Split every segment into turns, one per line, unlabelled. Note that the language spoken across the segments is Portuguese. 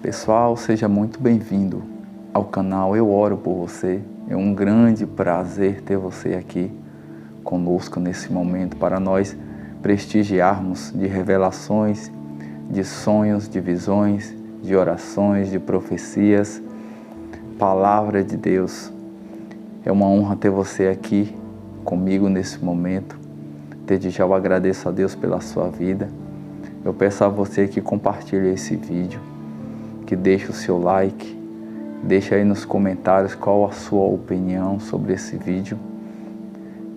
Pessoal, seja muito bem-vindo ao canal Eu Oro por Você. É um grande prazer ter você aqui conosco nesse momento para nós prestigiarmos de revelações, de sonhos, de visões, de orações, de profecias, palavra de Deus. É uma honra ter você aqui comigo nesse momento. Desde já eu agradeço a Deus pela sua vida. Eu peço a você que compartilhe esse vídeo, que deixe o seu like, deixe aí nos comentários qual a sua opinião sobre esse vídeo.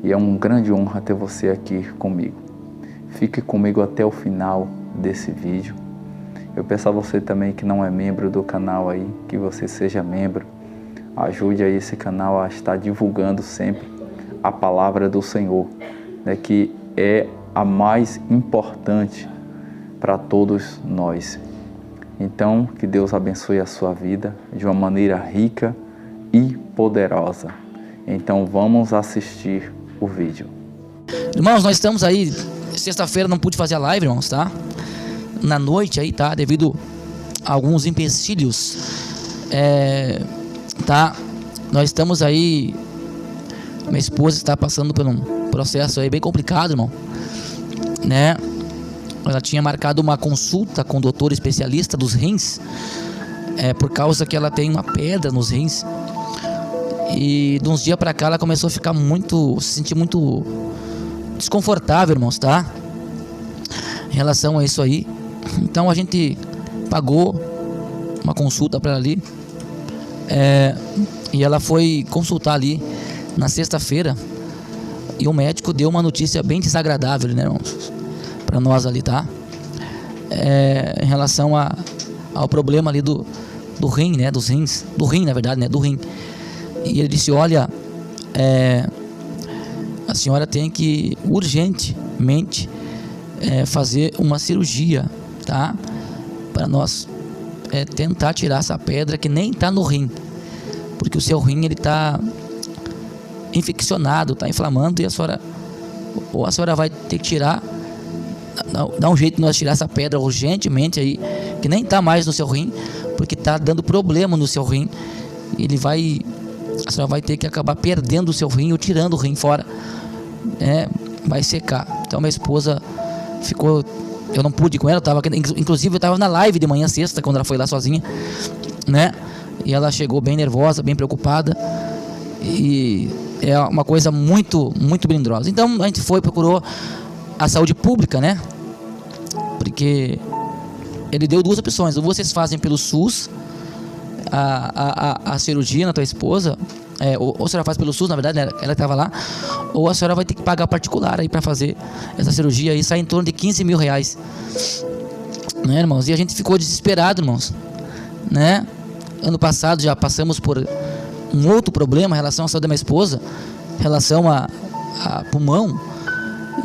E é uma grande honra ter você aqui comigo. Fique comigo até o final desse vídeo. Eu peço a você também que não é membro do canal aí, que você seja membro. Ajude aí esse canal a estar divulgando sempre a palavra do Senhor, né, que é a mais importante para todos nós. Então, que Deus abençoe a sua vida de uma maneira rica e poderosa. Então, vamos assistir o vídeo.
Irmãos, nós estamos aí, sexta-feira não pude fazer a live, irmãos, tá? Na noite aí, tá? Devido a alguns empecilhos, tá? Nós estamos aí, minha esposa está passando por um processo aí bem complicado, irmão, né? Ela tinha marcado uma consulta com o doutor especialista dos rins, por causa que ela tem uma pedra nos rins. E de uns dias pra cá ela começou a ficar se sentir muito desconfortável, irmãos, tá? Em relação a isso aí. Então a gente pagou uma consulta pra ela ali, e ela foi consultar ali na sexta-feira. E o médico deu uma notícia bem desagradável, né, irmãos, para nós ali, tá? Em relação ao problema ali do rim, né? Dos rins. Do rim, na verdade, né? Do rim. E ele disse, olha, a senhora tem que urgentemente fazer uma cirurgia, tá? Para nós tentar tirar essa pedra que nem tá no rim. Porque o seu rim, ele tá infeccionado, tá inflamando, e a senhora vai ter que tirar, dá um jeito de nós tirar essa pedra urgentemente aí, que nem tá mais no seu rim, porque tá dando problema no seu rim. A senhora vai ter que acabar perdendo o seu rim ou tirando o rim fora, vai secar. Então minha esposa ficou, eu não pude ir com ela, inclusive eu tava na live de manhã sexta, quando ela foi lá sozinha, né? E ela chegou bem nervosa, bem preocupada, e é uma coisa muito, muito melindrosa. Então a gente procurou a saúde pública, né? Porque ele deu duas opções: ou vocês fazem pelo SUS a cirurgia na tua esposa, ou a senhora faz pelo SUS, na verdade, né? Ela estava lá, ou a senhora vai ter que pagar particular aí para fazer essa cirurgia, e sai em torno de 15 mil reais, né, irmãos? E a gente ficou desesperado, irmãos, né? Ano passado já passamos por um outro problema em relação à saúde da minha esposa, em relação a pulmão,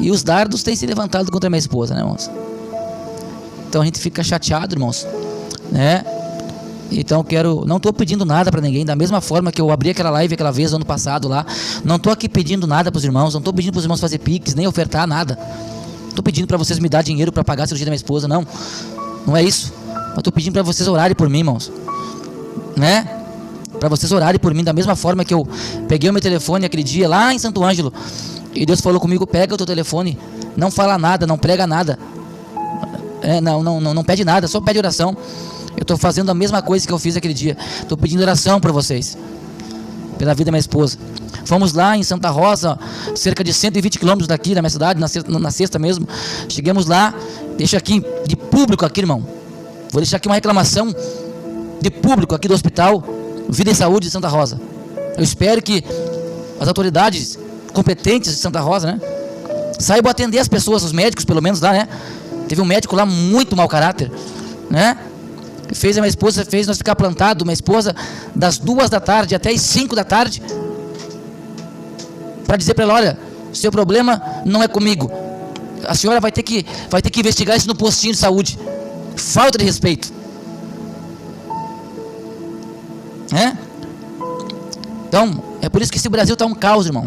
e os dardos têm se levantado contra a minha esposa, né, irmãos? Então a gente fica chateado, irmãos, né? Então não estou pedindo nada para ninguém, da mesma forma que eu abri aquela live aquela vez ano passado lá. Não estou aqui pedindo nada para os irmãos, não estou pedindo para os irmãos fazer pix, nem ofertar nada. Estou pedindo para vocês me dar dinheiro para pagar a cirurgia da minha esposa, não é isso. Eu estou pedindo para vocês orarem por mim, irmãos, né? Para vocês orarem por mim, da mesma forma que eu peguei o meu telefone aquele dia lá em Santo Ângelo, e Deus falou comigo: pega o teu telefone, não fala nada, não prega nada, não pede nada, só pede oração. Eu estou fazendo a mesma coisa que eu fiz aquele dia. Estou pedindo oração para vocês, pela vida da minha esposa. Fomos lá em Santa Rosa, cerca de 120 quilômetros daqui da minha cidade, na sexta mesmo. Chegamos lá, deixa aqui de público aqui, irmão. Vou deixar aqui uma reclamação de público aqui do Hospital Vida e Saúde de Santa Rosa. Eu espero que as autoridades competentes de Santa Rosa, né, saibam atender as pessoas, os médicos pelo menos lá, né? Teve um médico lá muito mau caráter, né? Fez nós ficar plantado, minha esposa, das 2 da tarde até as 5 da tarde, para dizer para ela: olha, seu problema não é comigo, a senhora vai ter que investigar isso no postinho de saúde. Falta de respeito, né? Então, é por isso que esse Brasil está um caos, irmão.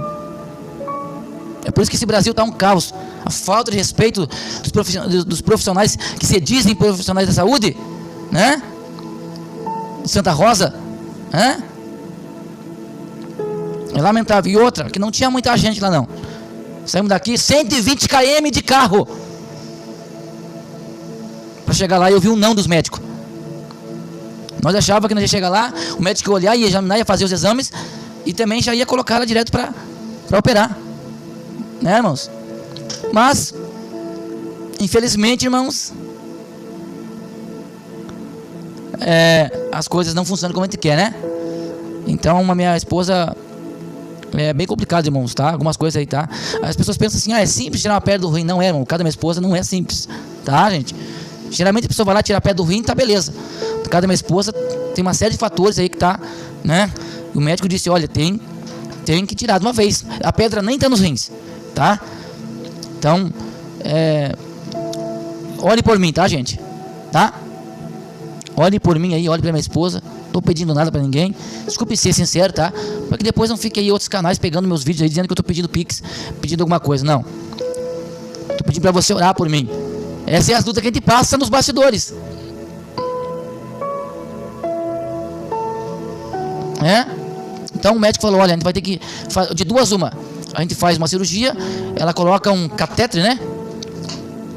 É por isso que esse Brasil está um caos. A falta de respeito dos profissionais que se dizem profissionais da saúde, né? de Santa Rosa, né? É lamentável. E outra, que não tinha muita gente lá não. Saímos daqui 120 km de carro para chegar lá, e eu vi um não dos médicos. Nós achávamos que nós ia chegar lá, o médico ia olhar, ia examinar, ia fazer os exames e também já ia colocar ela direto para operar, né, irmãos? Mas infelizmente, irmãos, as coisas não funcionam como a gente quer, né? Então a minha esposa, é bem complicado, irmãos, tá? Algumas coisas aí, tá? As pessoas pensam assim, é simples tirar uma pedra do rim. Não é, irmão. O caso da minha esposa não é simples, tá, gente? Geralmente a pessoa vai lá tirar a pedra do rim, tá, beleza. No caso da minha esposa, tem uma série de fatores aí que tá, né? E o médico disse, olha, tem que tirar de uma vez. A pedra nem tá nos rins, tá? Então, ore por mim, tá, gente? Tá? Ore por mim aí, ore pela minha esposa. Tô pedindo nada pra ninguém. Desculpe ser sincero, tá? Para que depois não fique aí outros canais pegando meus vídeos aí dizendo que eu tô pedindo pix, pedindo alguma coisa. Não. Tô pedindo pra você orar por mim. Essa é a luta que a gente passa nos bastidores. Então o médico falou, olha, a gente vai ter que de duas uma. A gente faz uma cirurgia, ela coloca um catéter, né?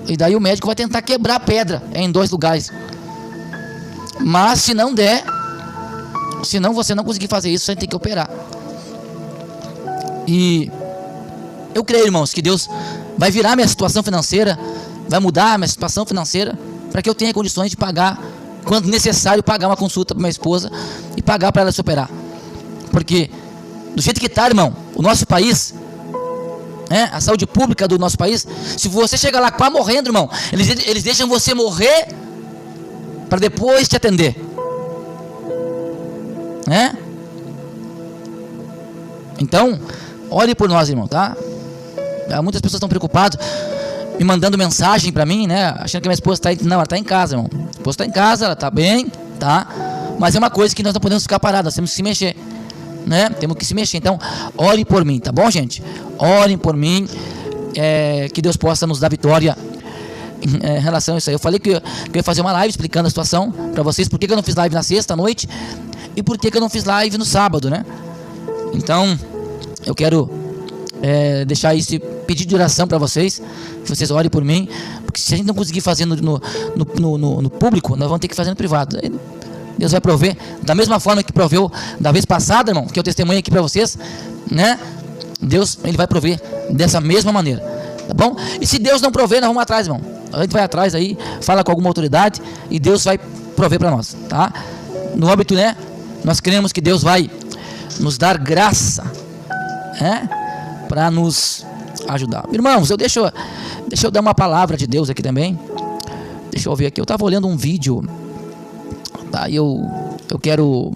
E daí o médico vai tentar quebrar a pedra em 2 lugares. Mas se não der, se não você não conseguir fazer isso, você tem que operar. E eu creio, irmãos, que Deus vai virar minha situação financeira, vai mudar minha situação financeira, para que eu tenha condições de pagar, quando necessário, pagar uma consulta para minha esposa e pagar para ela se operar. Porque do jeito que está, irmão, o nosso país, a saúde pública do nosso país, se você chega lá quase morrendo, irmão, eles deixam você morrer para depois te atender. Então, ore por nós, irmão, tá? Muitas pessoas estão preocupadas, me mandando mensagem pra mim, né? Achando que minha esposa tá aí. Não, ela tá em casa, irmão. A esposa tá em casa, ela tá bem, tá? Mas é uma coisa que nós não podemos ficar parados, nós temos que se mexer, né? Temos que se mexer. Então, ore por mim, tá bom, gente? Orem por mim, que Deus possa nos dar vitória em relação a isso aí. Eu falei que eu ia fazer uma live explicando a situação pra vocês, por que eu não fiz live na sexta à noite e por que eu não fiz live no sábado, né? Então, eu quero deixar esse pedido de oração para vocês, que vocês orem por mim, porque se a gente não conseguir fazer no público, nós vamos ter que fazer no privado. Deus vai prover, da mesma forma que proveu da vez passada, irmão, que eu testemunhei aqui para vocês, né? Deus, Ele vai prover dessa mesma maneira, tá bom? E se Deus não prover, nós vamos atrás, irmão. A gente vai atrás aí, fala com alguma autoridade e Deus vai prover para nós, tá? No âmbito, né? Nós cremos que Deus vai nos dar graça, para nos ajudar. Irmãos, deixa eu dar uma palavra de Deus aqui também. Deixa eu ver aqui. Eu estava olhando um vídeo, tá? E eu quero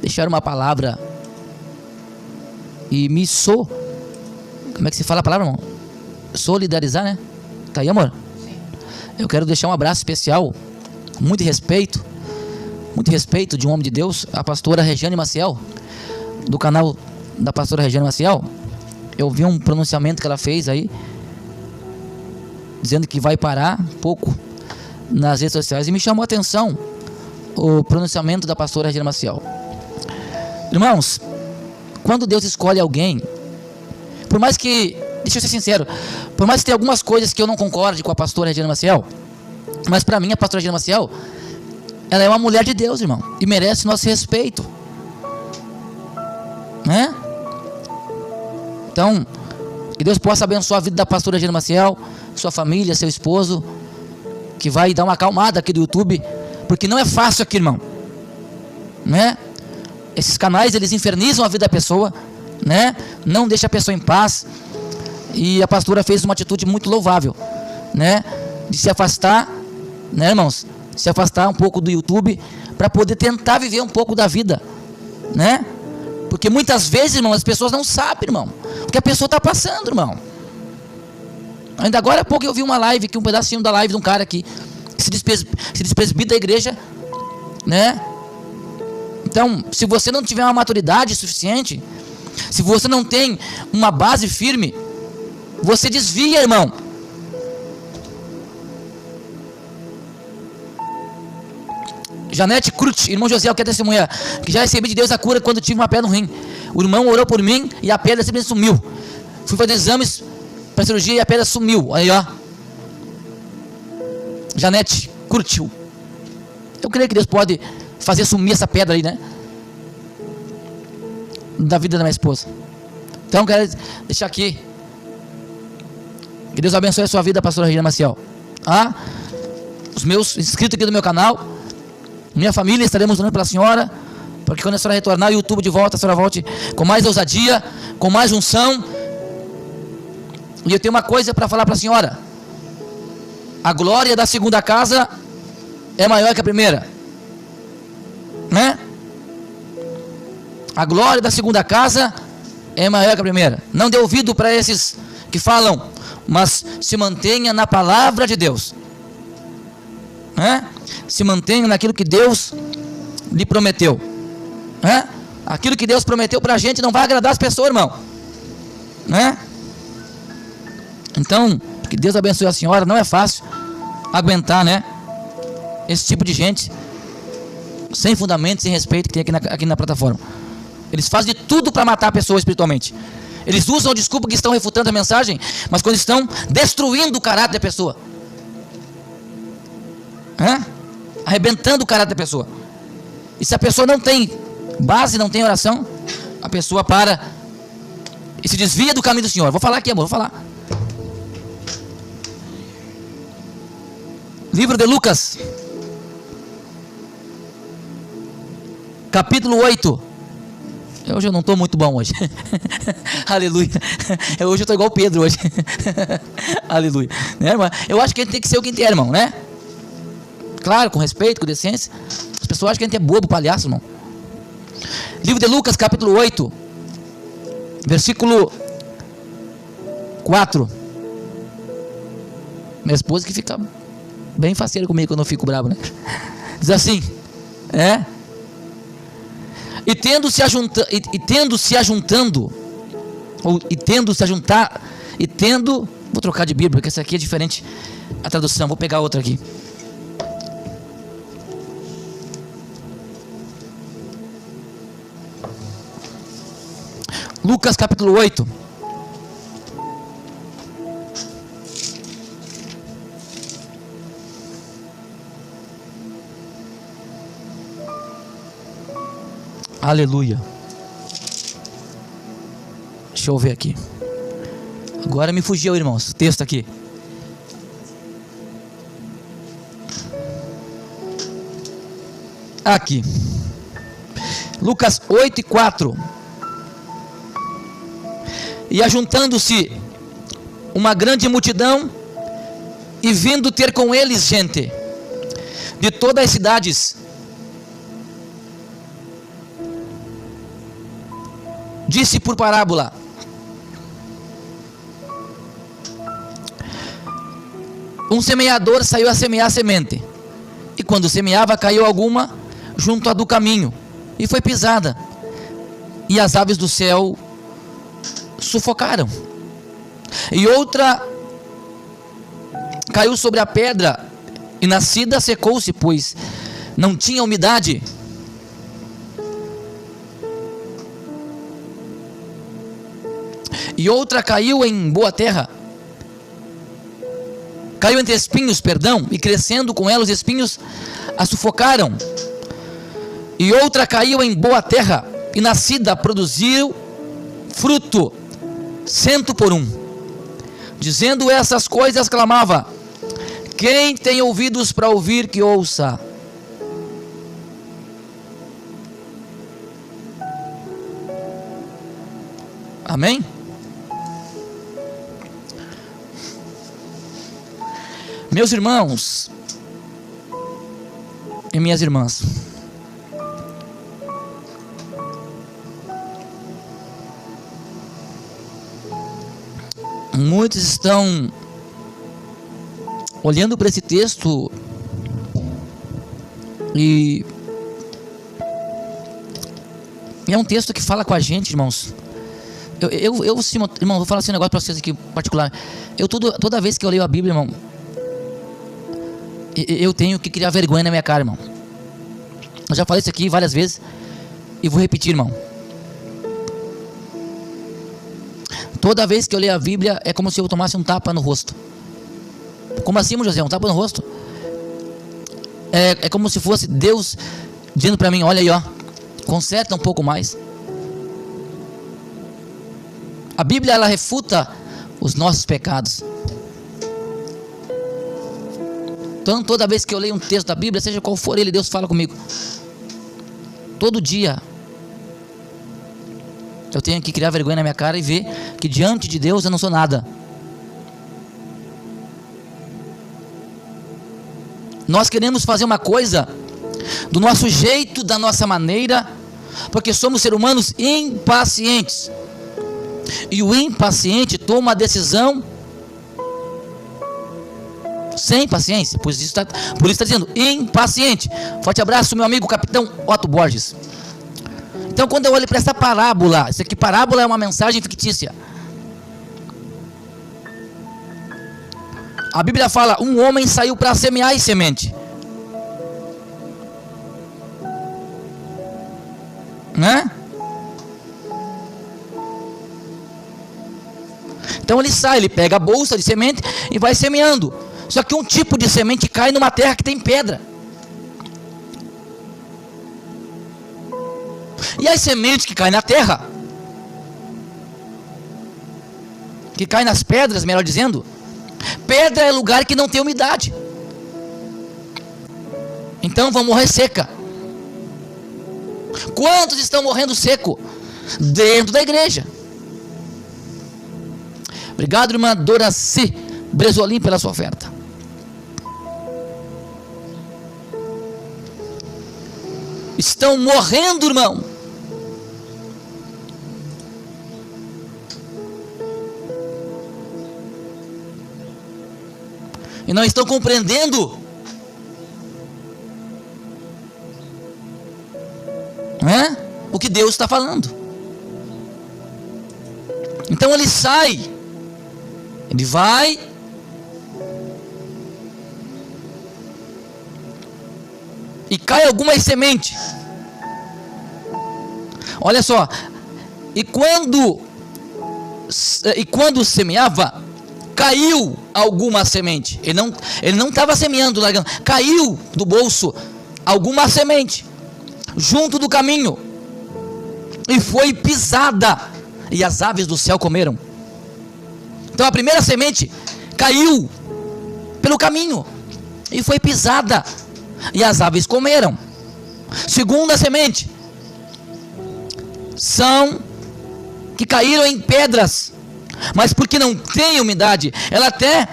deixar uma palavra e como é que se fala a palavra, irmão? Solidarizar, né? Tá aí, amor? Sim. Eu quero deixar um abraço especial, muito respeito de um homem de Deus, a pastora Regiane Maciel, do canal da pastora Regiane Maciel. Eu vi um pronunciamento que ela fez aí, dizendo que vai parar um pouco nas redes sociais, e me chamou a atenção o pronunciamento da pastora Regiane Maciel. Irmãos, quando Deus escolhe alguém, por mais que, deixa eu ser sincero, por mais que tenha algumas coisas que eu não concorde com a pastora Regiane Maciel, mas para mim a pastora Regiane Maciel, ela é uma mulher de Deus, irmão, e merece nosso respeito, né? Então, que Deus possa abençoar a vida da pastora Regiane Maciel, sua família, seu esposo, que vai dar uma acalmada aqui do YouTube, porque não é fácil aqui, irmão, né? Esses canais, eles infernizam a vida da pessoa, né? Não deixa a pessoa em paz. E a pastora fez uma atitude muito louvável, né? De se afastar, né, irmãos? Se afastar um pouco do YouTube para poder tentar viver um pouco da vida, né? Porque muitas vezes, irmão, as pessoas não sabem, irmão, o que a pessoa está passando, irmão. Ainda agora há pouco eu vi uma live, um pedacinho da live de um cara aqui que se despresbita da igreja, né? Então, se você não tiver uma maturidade suficiente, se você não tem uma base firme, você desvia, irmão. Janete Crut, irmão José, quer testemunhar que já recebi de Deus a cura quando tive uma pedra no rim. O irmão orou por mim e a pedra simplesmente sumiu. Fui fazer exames para cirurgia e a pedra sumiu. Aí, ó. Janete curtiu. Eu creio que Deus pode fazer sumir essa pedra aí, né? Da vida da minha esposa. Então, quero deixar aqui. Que Deus abençoe a sua vida, pastora Regina Maciel. Os meus inscritos aqui do meu canal, minha família, estaremos orando pela senhora, porque quando a senhora retornar o YouTube de volta, a senhora volte com mais ousadia, com mais unção. E eu tenho uma coisa para falar para a senhora: a glória da segunda casa é maior que a primeira, né? A glória da segunda casa é maior que a primeira. Não dê ouvido para esses que falam, mas se mantenha na palavra de Deus, né? Se mantenha naquilo que Deus lhe prometeu, né? Aquilo que Deus prometeu para a gente não vai agradar as pessoas, irmão, né? Então, que Deus abençoe a senhora. Não é fácil aguentar, né, esse tipo de gente sem fundamento, sem respeito, que tem aqui na plataforma. Eles fazem de tudo para matar a pessoa espiritualmente. Eles usam a desculpa que estão refutando a mensagem, mas quando estão destruindo o caráter da pessoa, arrebentando o caráter da pessoa. E se a pessoa não tem base, não tem oração, a pessoa para e se desvia do caminho do Senhor. Vou falar aqui, amor, vou falar. Livro de Lucas, capítulo 8. Hoje eu não estou muito bom hoje. Aleluia. Hoje eu estou igual o Pedro hoje. Aleluia, né, irmão? Eu acho que a gente tem que ser o que a gente é, irmão, né? Claro, com respeito, com decência. As pessoas acham que a gente é bobo, palhaço, irmão. Livro de Lucas, capítulo 8, versículo 4. Minha esposa que fica bem faceira comigo quando eu fico bravo, né? Diz assim, e tendo se ajuntar, vou trocar de Bíblia, porque essa aqui é diferente a tradução, vou pegar outra aqui. Lucas capítulo 8. Aleluia. Deixa eu ver aqui. Agora me fugiu, irmãos, o texto aqui. Aqui. Lucas 8 e 4. E ajuntando-se uma grande multidão, e vindo ter com eles gente de todas as cidades, disse por parábola: um semeador saiu a semear a semente, e quando semeava, caiu alguma junto a do caminho, e foi pisada, e as aves do céu sufocaram. E outra caiu sobre a pedra, e nascida secou-se, pois não tinha umidade. E outra caiu em boa terra, caiu entre espinhos, e crescendo com ela os espinhos a sufocaram. E outra caiu em boa terra, e nascida produziu fruto 100 por 1. Dizendo essas coisas, clamava: quem tem ouvidos para ouvir, que ouça. Amém? Meus irmãos e minhas irmãs, muitos estão olhando para esse texto e é um texto que fala com a gente, irmãos. Irmão, vou falar assim um negócio para vocês aqui particular. Toda vez que eu leio a Bíblia, irmão, eu tenho que criar vergonha na minha cara, irmão. Eu já falei isso aqui várias vezes e vou repetir, irmão. Toda vez que eu leio a Bíblia é como se eu tomasse um tapa no rosto. Como assim, José? Um tapa no rosto? É como se fosse Deus dizendo para mim: olha aí, ó, conserta um pouco mais. A Bíblia, ela refuta os nossos pecados. Então, toda vez que eu leio um texto da Bíblia, seja qual for ele, Deus fala comigo. Todo dia eu tenho que criar vergonha na minha cara e ver que diante de Deus eu não sou nada. Nós queremos fazer uma coisa do nosso jeito, da nossa maneira, porque somos seres humanos impacientes. E o impaciente toma a decisão sem paciência. Por isso está dizendo impaciente. Forte abraço, meu amigo capitão Otto Borges. Então, quando eu olho para essa parábola, isso aqui, parábola é uma mensagem fictícia. A Bíblia fala: um homem saiu para semear e semente, né? Então ele sai, ele pega a bolsa de semente e vai semeando. Só que um tipo de semente cai numa terra que tem pedra. E as sementes que caem na terra, que caem nas pedras, melhor dizendo, pedra é lugar que não tem umidade, então vão morrer seca. Quantos estão morrendo seco dentro da igreja? Obrigado, irmã Doraci Bresolim, pela sua oferta. Estão morrendo, irmão. E não estão compreendendo, né, o que Deus está falando. Então ele sai, ele vai, e cai algumas sementes. Olha só, e quando semeava, caiu alguma semente. Ele não estava semeando, largando. Caiu do bolso alguma semente junto do caminho e foi pisada, e as aves do céu comeram. Então a primeira semente caiu pelo caminho e foi pisada, e as aves comeram. Segunda semente são que caíram em pedras, mas porque não tem umidade, ela até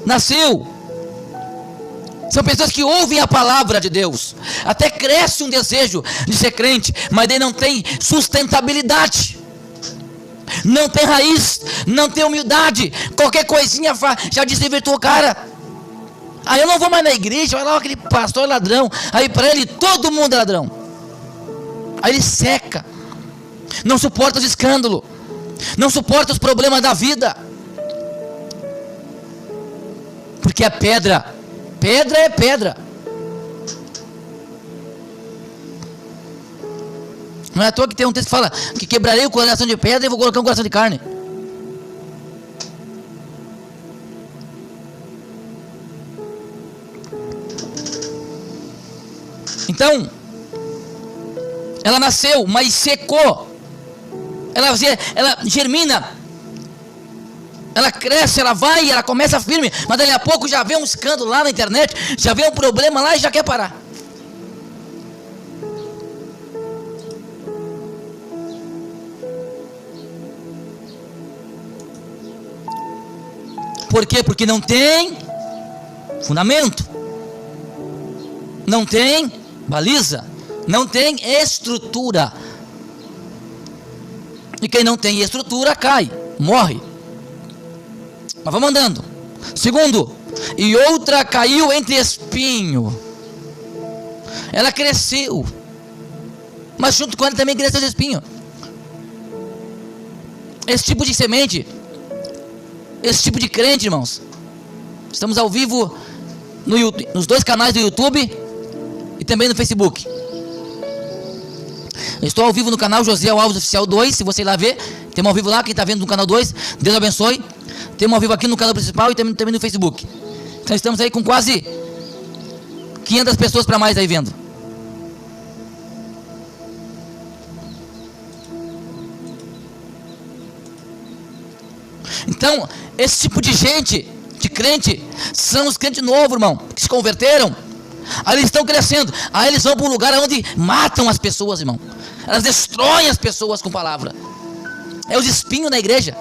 nasceu. São pessoas que ouvem a palavra de Deus, até cresce um desejo de ser crente, mas daí não tem sustentabilidade, não tem raiz, não tem humildade. Qualquer coisinha já desvirtuou o cara. Aí eu não vou mais na igreja, vai lá aquele pastor ladrão, aí para ele todo mundo é ladrão. Aí ele seca, não suporta os escândalos, não suporta os problemas da vida, porque é pedra. Pedra é pedra. Não é à toa que tem um texto que fala que quebrarei o coração de pedra e vou colocar um coração de carne. Então, ela nasceu, mas secou. Ela germina, ela cresce, ela vai, ela começa firme, mas dali a pouco já vê um escândalo lá na internet, já vê um problema lá e já quer parar. Por quê? Porque não tem fundamento, não tem baliza, não tem estrutura. E quem não tem estrutura cai, morre. Mas vamos andando. Segundo, e outra caiu entre espinho. Ela cresceu, mas junto com ela também cresceu os espinhos. Esse tipo de semente, esse tipo de crente, irmãos, estamos ao vivo nos 2 canais do YouTube. e também no Facebook. Eu estou ao vivo no canal Josiel Alves Oficial 2, se você ir lá ver, tem um ao vivo lá, quem está vendo no canal 2, Deus abençoe. Tem um ao vivo aqui no canal principal e também no Facebook. Então estamos aí com quase 500 pessoas para mais aí vendo. Então, esse tipo de gente, de crente, são os crentes novos, irmão, que se converteram. Aí eles estão crescendo, aí eles vão para um lugar onde matam as pessoas, irmão. Elas destroem as pessoas com palavra. É os espinhos na igreja.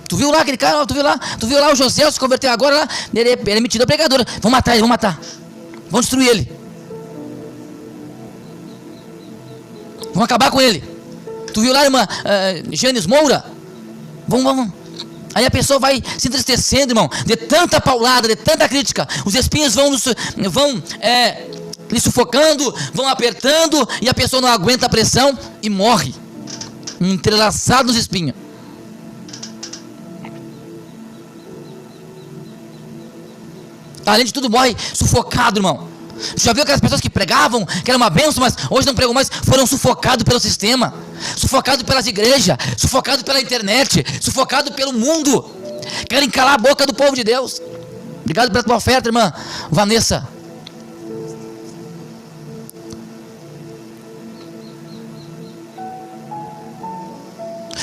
Tu viu lá aquele cara, tu viu lá o José se converteu agora lá, ele é metido a pregador. Vão matar ele, vão matar. Vão destruir ele. Vão acabar com ele. Tu viu lá a irmã Janes Moura? Vamos. Aí a pessoa vai se entristecendo, irmão, de tanta paulada, de tanta crítica. Os espinhos vão lhe sufocando, vão apertando, e a pessoa não aguenta a pressão e morre, entrelaçado nos espinhos. Além de tudo, morre sufocado, irmão. Já viu aquelas pessoas que pregavam, que era uma bênção, mas hoje não pregam mais, foram sufocados pelo sistema, sufocados pelas igrejas, sufocados pela internet, sufocados pelo mundo. Querem calar a boca do povo de Deus. Obrigado pela tua oferta, irmã Vanessa.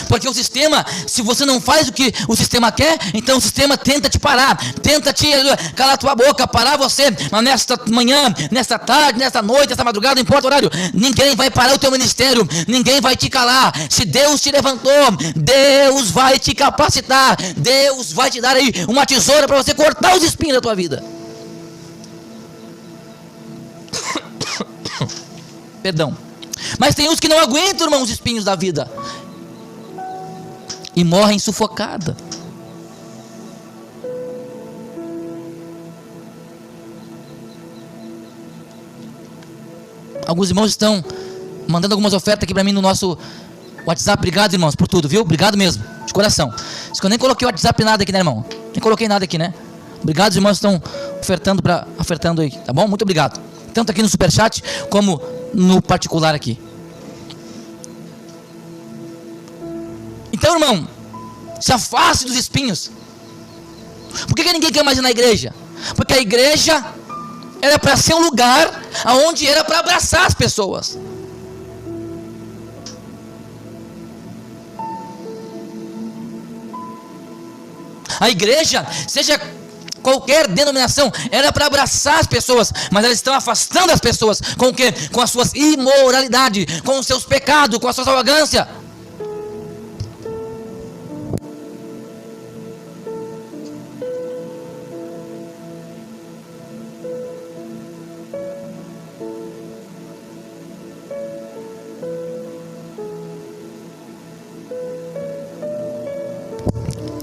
Porque o sistema, se você não faz o que o sistema quer, então o sistema tenta te parar, tenta te calar a tua boca, parar você. Mas nesta manhã, nesta tarde, nesta noite, nesta madrugada, não importa o horário, ninguém vai parar o teu ministério, ninguém vai te calar. Se Deus te levantou, Deus vai te capacitar, Deus vai te dar aí uma tesoura para você cortar os espinhos da tua vida. Perdão. Mas tem uns que não aguentam, irmão, os espinhos da vida e morrem sufocados. Alguns irmãos estão mandando algumas ofertas aqui para mim no nosso WhatsApp. Obrigado, irmãos, por tudo, viu? Obrigado mesmo, de coração. Acho que eu nem coloquei o WhatsApp nada aqui, né, irmão? Nem coloquei nada aqui, né? Obrigado, os irmãos estão ofertando aí, tá bom? Muito obrigado. Tanto aqui no Superchat como no particular aqui. Então, irmão, se afaste dos espinhos. Por que ninguém quer mais ir na igreja? Porque a igreja era para ser um lugar onde era para abraçar as pessoas. A igreja, seja qualquer denominação, era para abraçar as pessoas, mas elas estão afastando as pessoas. Com o quê? Com as suas imoralidades, com os seus pecados, com a sua arrogância.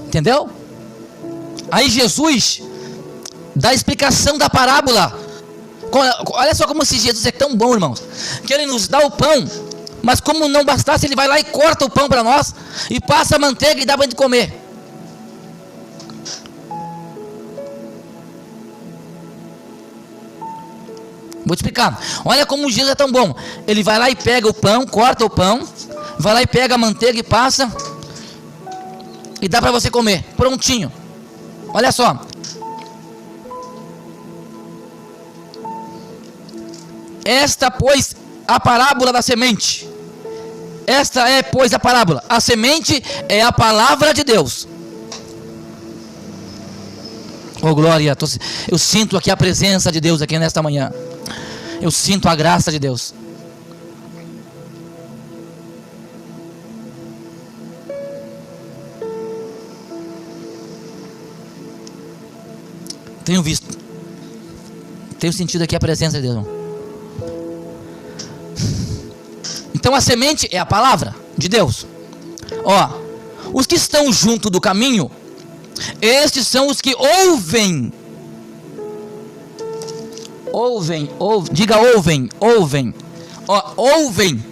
Entendeu? Aí Jesus dá a explicação da parábola. Olha só como esse Jesus é tão bom, irmãos, que ele nos dá o pão, mas como não bastasse, ele vai lá e corta o pão para nós e passa a manteiga e dá para a gente comer. Vou te explicar. Olha como Jesus é tão bom. Ele vai lá e pega o pão, corta o pão, vai lá e pega a manteiga e passa e dá para você comer, prontinho. Olha só. Esta, pois, a parábola da semente. Esta é, pois, a parábola. A semente é a palavra de Deus. Oh, glória. Eu sinto aqui a presença de Deus aqui nesta manhã. Eu sinto a graça de Deus. Tenho visto. Tenho sentido aqui a presença de Deus. Então a semente é a palavra de Deus. Ó, os que estão junto do caminho, estes são os que ouvem. Ouvem. Diga ouvem. Ó, ouvem.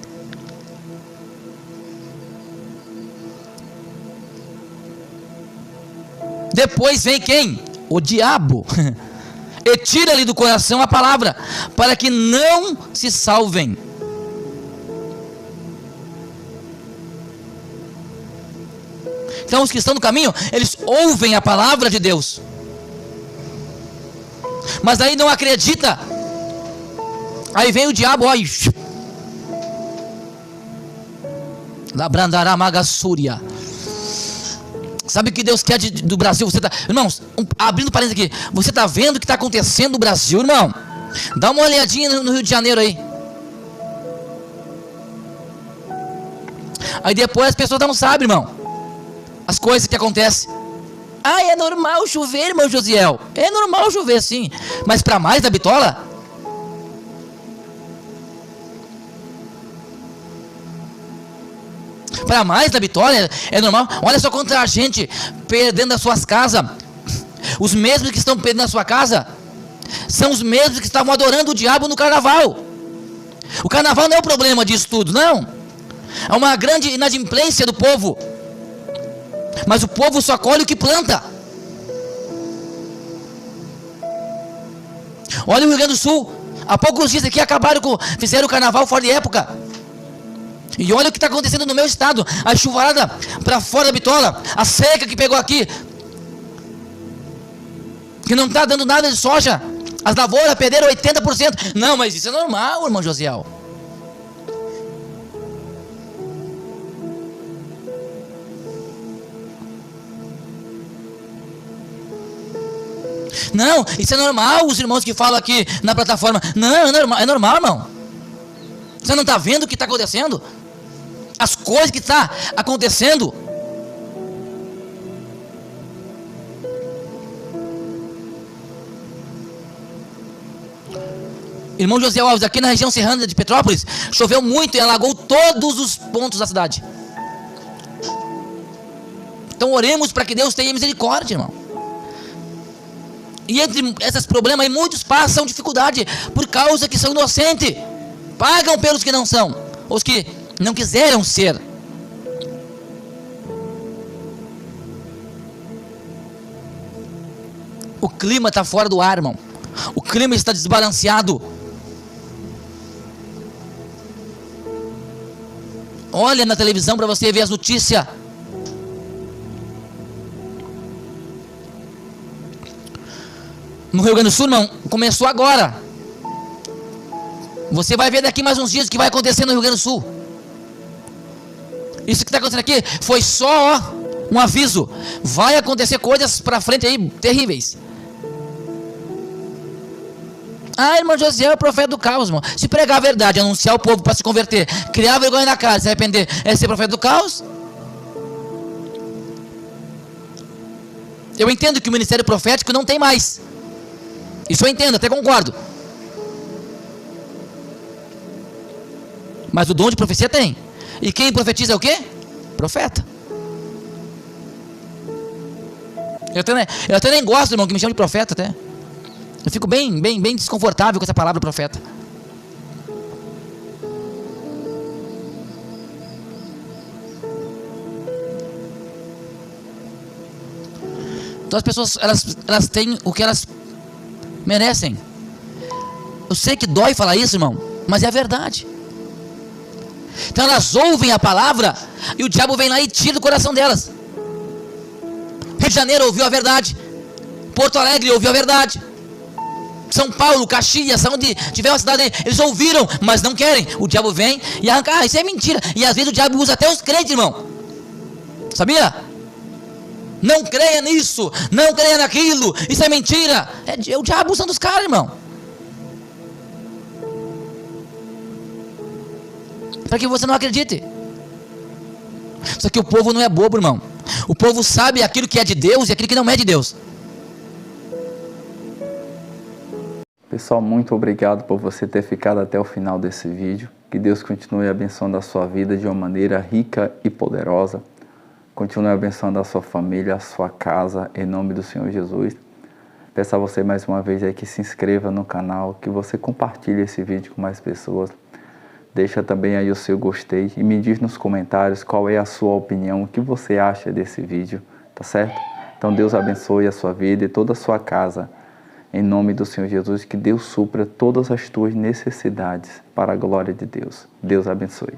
Depois vem quem? O diabo. E tira-lhe do coração a palavra, para que não se salvem. Então os que estão no caminho, eles ouvem a palavra de Deus, mas aí não acredita. Aí vem o diabo, ó, Labrandará Magassúria. Sabe o que Deus quer do Brasil? Você tá, irmãos, abrindo parênteses aqui, você está vendo o que está acontecendo no Brasil, irmão? Dá uma olhadinha no Rio de Janeiro aí. Aí depois as pessoas não sabem, irmão, as coisas que acontecem. Ah, é normal chover, irmão Josiel. É normal chover, sim. Mas para mais da bitola? Para mais da vitória é normal. Olha só quanta gente perdendo as suas casas. Os mesmos que estão perdendo a sua casa são os mesmos que estavam adorando o diabo no carnaval. O carnaval não é o problema disso tudo, não. É uma grande inadimplência do povo. Mas o povo só colhe o que planta. Olha o Rio Grande do Sul. Há poucos dias aqui fizeram o carnaval fora de época. E olha o que está acontecendo no meu estado. A chuvarada para fora da bitola. A seca que pegou aqui, que não está dando nada de soja. As lavouras perderam 80%. Não, mas isso é normal, irmão Josiel. Não, isso é normal. Os irmãos que falam aqui na plataforma. Não, é normal, irmão. Você não está vendo o que está acontecendo? As coisas que estão acontecendo. Irmão José Alves, aqui na região serrana de Petrópolis, choveu muito e alagou todos os pontos da cidade. Então oremos para que Deus tenha misericórdia, irmão. E entre esses problemas aí, muitos passam dificuldade por causa que são inocentes. Pagam pelos que não são, os que não quiseram ser. O clima está fora do ar, irmão. O clima está desbalanceado. Olha na televisão para você ver as notícias. No Rio Grande do Sul, irmão, começou agora. Você vai ver daqui mais uns dias o que vai acontecer no Rio Grande do Sul. Isso que está acontecendo aqui foi só um aviso. Vai acontecer coisas para frente aí terríveis. Ah, irmão José é o profeta do caos, irmão. Se pregar a verdade, anunciar o povo para se converter, criar vergonha na cara, se arrepender, é ser profeta do caos? Eu entendo que o ministério profético não tem mais. Isso eu entendo, até concordo. Mas o dom de profecia tem. E quem profetiza é o quê? Profeta. Eu até nem gosto, irmão, que me chame de profeta até. Eu fico bem desconfortável com essa palavra profeta. Então as pessoas, elas têm o que elas merecem. Eu sei que dói falar isso, irmão, mas é a verdade. Então elas ouvem a palavra e o diabo vem lá e tira do coração delas. Rio de Janeiro ouviu a verdade, Porto Alegre ouviu a verdade, São Paulo, Caxias, onde tiver uma cidade, eles ouviram, mas não querem. O diabo vem e arranca. Ah, isso é mentira. E às vezes o diabo usa até os crentes, irmão. Sabia? Não creia nisso, não creia naquilo, isso é mentira. É o diabo usando os caras, irmão, para que você não acredite. Só que o povo não é bobo, irmão. O povo sabe aquilo que é de Deus e aquilo que não é de Deus.
Pessoal, muito obrigado por você ter ficado até o final desse vídeo. Que Deus continue abençoando a sua vida de uma maneira rica e poderosa. Continue abençoando a sua família, a sua casa, em nome do Senhor Jesus. Peço a você mais uma vez aí que se inscreva no canal, que você compartilhe esse vídeo com mais pessoas. Deixa também aí o seu gostei e me diz nos comentários qual é a sua opinião, o que você acha desse vídeo, tá certo? Então Deus abençoe a sua vida e toda a sua casa. Em nome do Senhor Jesus, que Deus supra todas as tuas necessidades para a glória de Deus. Deus abençoe.